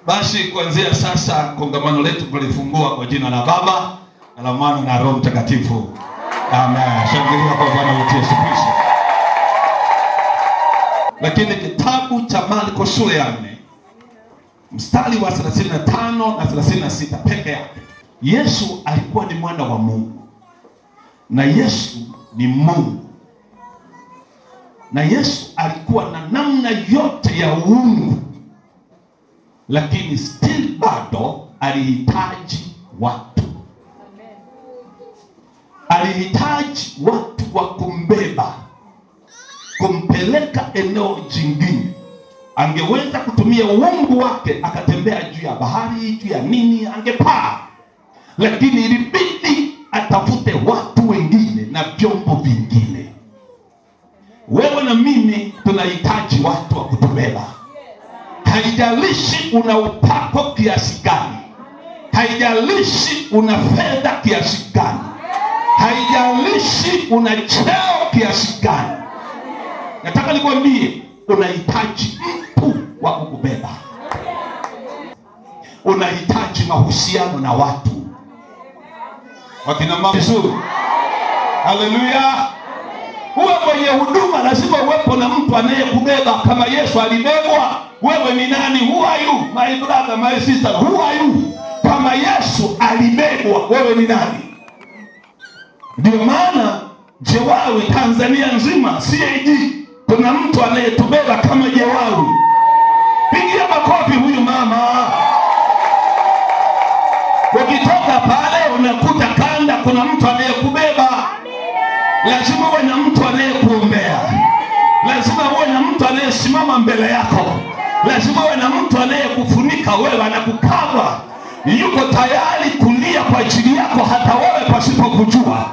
Basi kuanzia sasa kongamano letu tulifungua kwa jina la Baba na la Mwana na Roho Mtakatifu. Amen. Shangilia kwa Bwana wetu Yesu Kristo. Lakini kitabu cha Marko sura ya 4 mstari wa 35 na 36 peke yake. Yesu alikuwa ni mwana wa Mungu. Na Yesu ni Mungu. Na Yesu alikuwa na namna yote ya uungu. Lakini still bado alihitaji watu. Alihitaji watu wa kumbeba, kumpeleka eneo jingine. Angeweza kutumia uungu wake akatembea juu ya bahari, juu ya nini, angepaa. Lakini ilibidi atafute watu wengine na vyombo vingine. Wewe na mimi tunahitaji watu wa kutubeba. Haijalishi una upako kiasi gani, haijalishi una fedha kiasi gani, haijalishi una cheo kiasi gani. Nataka nikwambie, unahitaji mtu wa kukubeba. Unahitaji mahusiano na watu. Wakina mama vizuri. Haleluya. Uwe kwenye huduma lazima uwepo na mtu anayekubeba kama Yesu alibebwa. Wewe ni nani? Who are you? My brother, my sister, who are you? Kama Yesu alibebwa, wewe ni nani? Ndio maana Jewawi Tanzania nzima CAG kuna mtu anayetubeba kama Jewawi. Pigia makofi huyu mama. Ukitoka pale unakuta kanda kuna mtu anayekubeba. Lazima uwe na mtu anayekuombea. Lazima uwe na mtu anayesimama mbele yako. Lazima uwe na mtu anayekufunika wewe, anakukava. Yuko tayari kulia kwa ajili yako hata wewe pasipo kujua.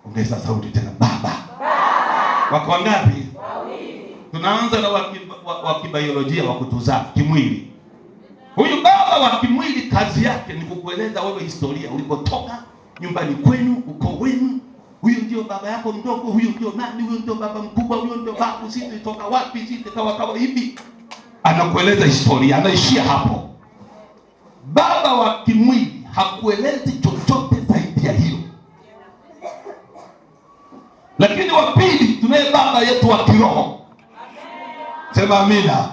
Ongeza sauti tena, baba. Wako wangapi? Tunaanza na wa kibiolojia wa kutuzaa kimwili. Huyu baba wa kimwili kazi yake ni kukueleza wewe historia ulipotoka, nyumbani kwenu, uko wenu. Huyu ndio baba yako mdogo, huyu ndio nani, huyu ndio baba mkubwa, huyu ndio babu, sisi toka wapi, sisi kawa hivi. Anakueleza historia, anaishia hapo. Baba wa kimwili hakuelezi chochote zaidi ya hiyo. Lakini wa pili tunaye baba yetu wa kiroho. Sema amina.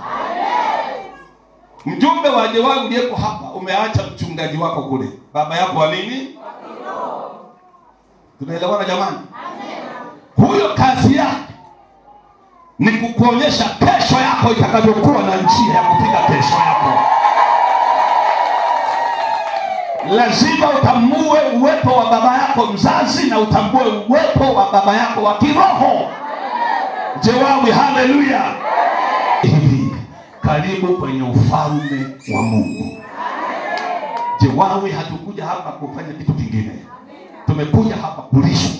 Mjumbe wa Jewawi uliyeko hapa, umeacha mchungaji wako kule. Baba yako wa nini? Tunaelewana jamani? Huyo kazi yake ni kukuonyesha kesho yako itakavyokuwa na njia ya kupiga kesho yako. Lazima utambue uwepo wa baba yako mzazi na utambue uwepo wa baba yako wa kiroho. Jewawi, haleluya. Hivi karibu kwenye ufalme wa Mungu. Jewawi, hatukuja hapa kufanya kitu kingine. Tumekuja hapa kulishwa,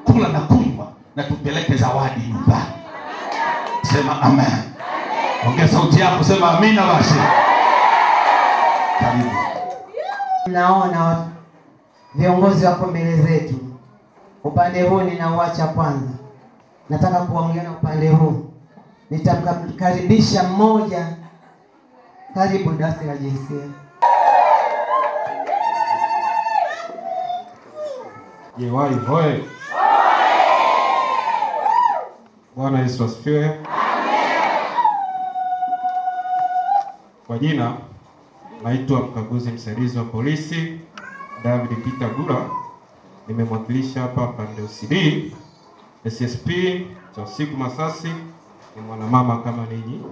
kula na kunywa na tupeleke zawadi nyumbani. Sema amen. Ongea sauti yako, sema amina basi. Karibu. Naona viongozi wako mbele zetu. Upande huu ninauacha kwanza. Nataka kuongea na upande huu. Nitamkaribisha mmoja. Karibu dasi la jinsia. Jewawi hoye. Bwana Yesu asifiwe. Amen. Kwa jina naitwa mkaguzi msaidizi wa polisi David Peter Gura. Nimemwakilisha hapa pande OCD. SSP cha usiku Masasi ni mwanamama kama ninyi.